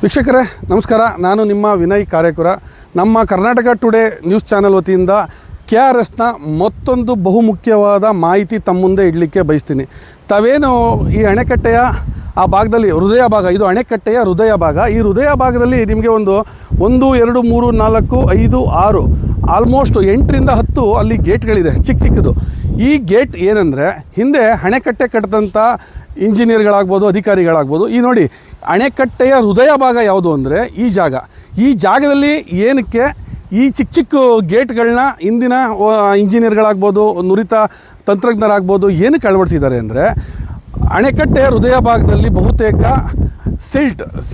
ವೀಕ್ಷಕರೇ ನಮಸ್ಕಾರ. ನಾನು ನಿಮ್ಮ ವಿನಯ್ ಕಾರ್ಯಕುರ. ನಮ್ಮ ಕರ್ನಾಟಕ ಟುಡೇ ನ್ಯೂಸ್ ಚಾನೆಲ್ ವತಿಯಿಂದ KRSನ ಮತ್ತೊಂದು ಬಹುಮುಖ್ಯವಾದ ಮಾಹಿತಿ ತಮ್ಮ ಮುಂದೆ ಇಡಲಿಕ್ಕೆ ಬಯಸ್ತೀನಿ. ತಾವೇನು ಈ ಅಣೆಕಟ್ಟೆಯ ಆ ಭಾಗದಲ್ಲಿ ಹೃದಯ ಭಾಗ, ಇದು ಅಣೆಕಟ್ಟೆಯ ಹೃದಯ ಭಾಗ. ಈ ಹೃದಯ ಭಾಗದಲ್ಲಿ ನಿಮಗೆ 1, 2, 3, 4, 5, 6 ಆಲ್ಮೋಸ್ಟ್ 8ರಿಂದ 10 ಅಲ್ಲಿ ಗೇಟ್ಗಳಿದೆ, ಚಿಕ್ಕದು. ಈ ಗೇಟ್ ಏನಂದರೆ, ಹಿಂದೆ ಅಣೆಕಟ್ಟೆ ಕಟ್ಟಿದಂಥ ಇಂಜಿನಿಯರ್ಗಳಾಗ್ಬೋದು, ಅಧಿಕಾರಿಗಳಾಗ್ಬೋದು. ಈ ನೋಡಿ, ಅಣೆಕಟ್ಟೆಯ ಹೃದಯ ಭಾಗ ಯಾವುದು ಅಂದರೆ ಈ ಜಾಗದಲ್ಲಿ ಏನಕ್ಕೆ ಈ ಚಿಕ್ಕ ಗೇಟ್ಗಳನ್ನ ಇಂದಿನ ಇಂಜಿನಿಯರ್ಗಳಾಗ್ಬೋದು, ನುರಿತ ತಂತ್ರಜ್ಞರಾಗ್ಬೋದು ಏನಕ್ಕೆ ಅಳವಡಿಸಿದ್ದಾರೆ ಅಂದರೆ, ಅಣೆಕಟ್ಟೆಯ ಹೃದಯ ಭಾಗದಲ್ಲಿ ಬಹುತೇಕ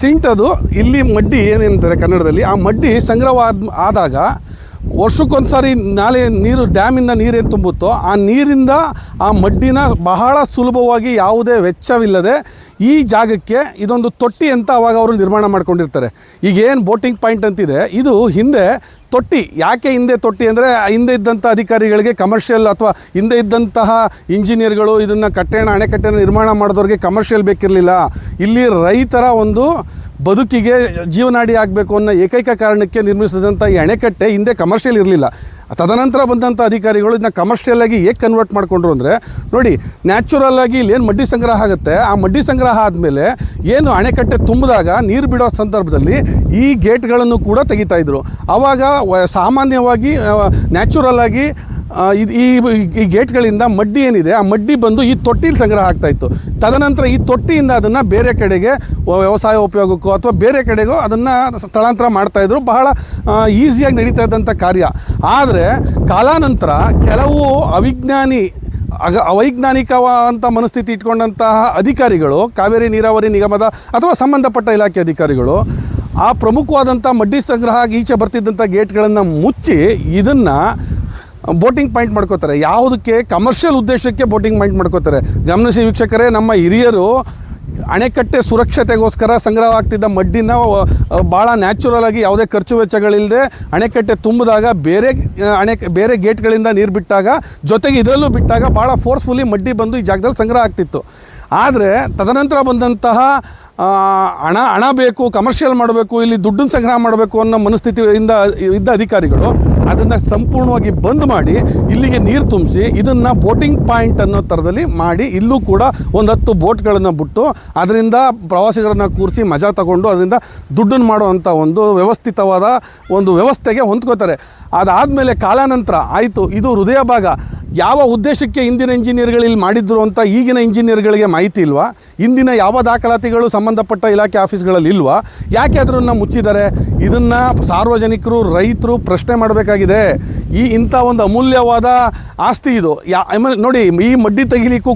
ಸಿಲ್ಟ್ ಅದು ಇಲ್ಲಿ ಮಡ್ಡಿ ಏನೇಂತಾರೆ ಕನ್ನಡದಲ್ಲಿ, ಆ ಮಡ್ಡಿ ಸಂಗ್ರಹವಾದ ಆದಾಗ ವರ್ಷಕ್ಕೊಂದು ಸಾರಿ ನೀರು ಡ್ಯಾಮಿಂದ ನೀರೇನು ತುಂಬುತ್ತೋ ಆ ನೀರಿಂದ ಆ ಮಡ್ಡಿನ ಬಹಳ ಸುಲಭವಾಗಿ ಯಾವುದೇ ವೆಚ್ಚವಿಲ್ಲದೆ ಈ ಜಾಗಕ್ಕೆ ಇದೊಂದು ತೊಟ್ಟಿ ಅಂತ ಅವಾಗ ಅವರು ನಿರ್ಮಾಣ ಮಾಡ್ಕೊಂಡಿರ್ತಾರೆ. ಈಗೇನು ಬೋಟಿಂಗ್ ಪಾಯಿಂಟ್ ಅಂತಿದೆ, ಇದು ಹಿಂದೆ ತೊಟ್ಟಿ. ಯಾಕೆ ಹಿಂದೆ ತೊಟ್ಟಿ ಅಂದರೆ, ಹಿಂದೆ ಇದ್ದಂಥ ಅಧಿಕಾರಿಗಳಿಗೆ ಕಮರ್ಷಿಯಲ್ ಅಥವಾ ಹಿಂದೆ ಇದ್ದಂತಹ ಇಂಜಿನಿಯರ್ಗಳು ಇದನ್ನು ಅಣೆಕಟ್ಟೆನ ನಿರ್ಮಾಣ ಮಾಡಿದವ್ರಿಗೆ ಕಮರ್ಷಿಯಲ್ ಬೇಕಿರಲಿಲ್ಲ. ಇಲ್ಲಿ ರೈತರ ಒಂದು ಬದುಕಿಗೆ ಜೀವನಾಡಿ ಆಗಬೇಕು ಅನ್ನೋ ಏಕೈಕ ಕಾರಣಕ್ಕೆ ನಿರ್ಮಿಸಿದಂಥ ಈ ಅಣೆಕಟ್ಟೆ ಹಿಂದೆ ಕಮರ್ಷಿಯಲ್ ಇರಲಿಲ್ಲ. ತದನಂತರ ಬಂದಂಥ ಅಧಿಕಾರಿಗಳು ಇದನ್ನ ಕಮರ್ಷಿಯಲಾಗಿ ಹೇಗೆ ಕನ್ವರ್ಟ್ ಮಾಡಿಕೊಂಡ್ರು ಅಂದರೆ, ನೋಡಿ, ನ್ಯಾಚುರಲ್ಲಾಗಿ ಇಲ್ಲಿ ಏನು ಮಡ್ಡಿ ಸಂಗ್ರಹ ಆಗುತ್ತೆ, ಆ ಮಡ್ಡಿ ಸಂಗ್ರಹ ಆದಮೇಲೆ ಏನು ಅಣೆಕಟ್ಟೆ ತುಂಬಿದಾಗ ನೀರು ಬಿಡೋ ಸಂದರ್ಭದಲ್ಲಿ ಈ ಗೇಟ್ಗಳನ್ನು ಕೂಡ ತೆಗಿತಾಯಿದ್ರು. ಆವಾಗ ಸಾಮಾನ್ಯವಾಗಿ ನ್ಯಾಚುರಲ್ಲಾಗಿ ಈ ಗೇಟ್ಗಳಿಂದ ಮಡ್ಡಿ ಏನಿದೆ ಆ ಮಡ್ಡಿ ಬಂದು ಈ ತೊಟ್ಟಿಲಿ ಸಂಗ್ರಹ ಆಗ್ತಾಯಿತ್ತು. ತದನಂತರ ಈ ತೊಟ್ಟಿಯಿಂದ ಅದನ್ನು ಬೇರೆ ಕಡೆಗೆ ವ್ಯವಸಾಯ ಉಪಯೋಗಕ್ಕೋ ಅಥವಾ ಬೇರೆ ಕಡೆಗೋ ಅದನ್ನು ಸ್ಥಳಾಂತರ ಮಾಡ್ತಾಯಿದ್ರು. ಬಹಳ ಈಸಿಯಾಗಿ ನಡೀತಾ ಇದ್ದಂಥ ಕಾರ್ಯ. ಆದರೆ ಕಾಲಾನಂತರ ಕೆಲವು ಅವೈಜ್ಞಾನಿಕವಾದಂಥ ಮನಸ್ಥಿತಿ ಇಟ್ಕೊಂಡಂತಹ ಅಧಿಕಾರಿಗಳು, ಕಾವೇರಿ ನೀರಾವರಿ ನಿಗಮದ ಅಥವಾ ಸಂಬಂಧಪಟ್ಟ ಇಲಾಖೆ ಅಧಿಕಾರಿಗಳು, ಆ ಪ್ರಮುಖವಾದಂಥ ಮಡ್ಡಿ ಸಂಗ್ರಹ ಈಚೆ ಬರ್ತಿದ್ದಂಥ ಗೇಟ್ಗಳನ್ನು ಮುಚ್ಚಿ ಇದನ್ನು ಬೋಟಿಂಗ್ ಪಾಯಿಂಟ್ ಮಾಡ್ಕೋತಾರೆ. ಯಾವುದಕ್ಕೆ? ಕಮರ್ಷಿಯಲ್ ಉದ್ದೇಶಕ್ಕೆ ಬೋಟಿಂಗ್ ಪಾಯಿಂಟ್ ಮಾಡ್ಕೋತಾರೆ. ಗಮನಿಸಿ ವೀಕ್ಷಕರೇ, ನಮ್ಮ ಹಿರಿಯರು ಅಣೆಕಟ್ಟೆ ಸುರಕ್ಷತೆಗೋಸ್ಕರ ಸಂಗ್ರಹ ಆಗ್ತಿದ್ದ ಮಡ್ಡಿನ ಭಾಳ ನ್ಯಾಚುರಲಾಗಿ ಯಾವುದೇ ಖರ್ಚು ವೆಚ್ಚಗಳಿಲ್ಲದೆ ಅಣೆಕಟ್ಟೆ ತುಂಬಿದಾಗ ಬೇರೆ ಗೇಟ್ಗಳಿಂದ ನೀರು ಬಿಟ್ಟಾಗ, ಜೊತೆಗೆ ಇದರಲ್ಲೂ ಬಿಟ್ಟಾಗ ಭಾಳ ಫೋರ್ಸ್ಫುಲಿ ಮಡ್ಡಿ ಬಂದು ಈ ಜಾಗದಲ್ಲಿ ಸಂಗ್ರಹ ಆಗ್ತಿತ್ತು. ಆದರೆ ತದನಂತರ ಬಂದಂತಹ ಹಣ ಬೇಕು, ಕಮರ್ಷಿಯಲ್ ಮಾಡಬೇಕು, ಇಲ್ಲಿ ದುಡ್ಡನ್ನು ಸಂಗ್ರಹ ಮಾಡಬೇಕು ಅನ್ನೋ ಮನಸ್ಥಿತಿಯಿಂದ ಇದ್ದ ಅಧಿಕಾರಿಗಳು ಅದನ್ನು ಸಂಪೂರ್ಣವಾಗಿ ಬಂದ್ ಮಾಡಿ ಇಲ್ಲಿಗೆ ನೀರು ತುಂಬಿಸಿ ಇದನ್ನು ಬೋಟಿಂಗ್ ಪಾಯಿಂಟ್ ಅನ್ನೋ ಥರದಲ್ಲಿ ಮಾಡಿ, ಇಲ್ಲೂ ಕೂಡ 10 ಬೋಟ್ಗಳನ್ನು ಬಿಟ್ಟು ಅದರಿಂದ ಪ್ರವಾಸಿಗರನ್ನು ಕೂರಿಸಿ ಮಜಾ ತಗೊಂಡು ಅದರಿಂದ ದುಡ್ಡನ್ನು ಮಾಡುವಂಥ ಒಂದು ವ್ಯವಸ್ಥಿತವಾದ ಒಂದು ವ್ಯವಸ್ಥೆಗೆ ಹೊಂದ್ಕೋತಾರೆ. ಅದಾದಮೇಲೆ ಕಾಲಾನಂತರ ಆಯಿತು, ಇದು ಹೃದಯ ಭಾಗ. ಯಾವ ಉದ್ದೇಶಕ್ಕೆ ಹಿಂದಿನ ಇಂಜಿನಿಯರ್ಗಳಲ್ಲಿ ಮಾಡಿದ್ರು ಅಂತ ಈಗಿನ ಇಂಜಿನಿಯರ್ಗಳಿಗೆ ಮಾಹಿತಿ ಇಲ್ವಾ? ಇಂದಿನ ಯಾವ ದಾಖಲಾತಿಗಳು ಸಂಬಂಧಪಟ್ಟ ಇಲಾಖೆ ಆಫೀಸ್ಗಳಲ್ಲಿ ಇಲ್ವಾ? ಯಾಕೆ ಅದನ್ನು ಮುಚ್ಚಿದ್ದಾರೆ? ಇದನ್ನು ಸಾರ್ವಜನಿಕರು, ರೈತರು ಪ್ರಶ್ನೆ ಮಾಡಬೇಕಾಗಿದೆ. ಇಂಥ ಒಂದು ಅಮೂಲ್ಯವಾದ ಆಸ್ತಿ ಇದು. ನೋಡಿ, ಈ ಮಡ್ಡಿ ತೆಗಿಲಿಕ್ಕೂ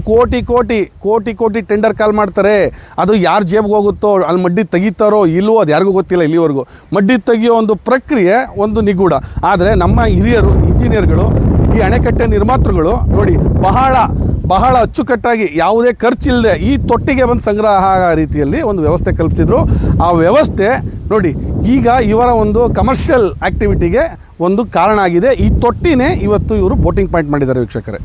ಕೋಟಿ ಟೆಂಡರ್ ಕಾಲ್ ಮಾಡ್ತಾರೆ. ಅದು ಯಾರು ಜೇಬ್ಗೆ ಹೋಗುತ್ತೋ, ಅಲ್ಲಿ ಮಡ್ಡಿ ತೆಗಿತಾರೋ ಇಲ್ವೋ ಅದು ಯಾರಿಗೂ ಗೊತ್ತಿಲ್ಲ ಇಲ್ಲಿವರೆಗೂ. ಮಡ್ಡಿ ತೆಗಿಯೋ ಒಂದು ಪ್ರಕ್ರಿಯೆ ಒಂದು ನಿಗೂಢ. ಆದರೆ ನಮ್ಮ ಹಿರಿಯರು, ಇಂಜಿನಿಯರ್ಗಳು, ಈ ಅಣೆಕಟ್ಟೆ ನಿರ್ಮಾತೃಗಳು ನೋಡಿ ಬಹಳ ಅಚ್ಚುಕಟ್ಟಾಗಿ ಯಾವುದೇ ಖರ್ಚಿಲ್ಲದೆ ಈ ತೊಟ್ಟಿಗೆ ಬಂದು ಸಂಗ್ರಹ ಆಗೋ ರೀತಿಯಲ್ಲಿ ಒಂದು ವ್ಯವಸ್ಥೆ ಕಲ್ಪಿಸಿದ್ರು. ಆ ವ್ಯವಸ್ಥೆ ನೋಡಿ ಈಗ ಇವರ ಒಂದು ಕಮರ್ಷಿಯಲ್ ಆ್ಯಕ್ಟಿವಿಟಿಗೆ ಒಂದು ಕಾರಣ ಆಗಿದೆ. ಈ ತೊಟ್ಟಿನೇ ಇವತ್ತು ಇವರು ಬೋಟಿಂಗ್ ಪಾಯಿಂಟ್ ಮಾಡಿದ್ದಾರೆ ವೀಕ್ಷಕರೇ.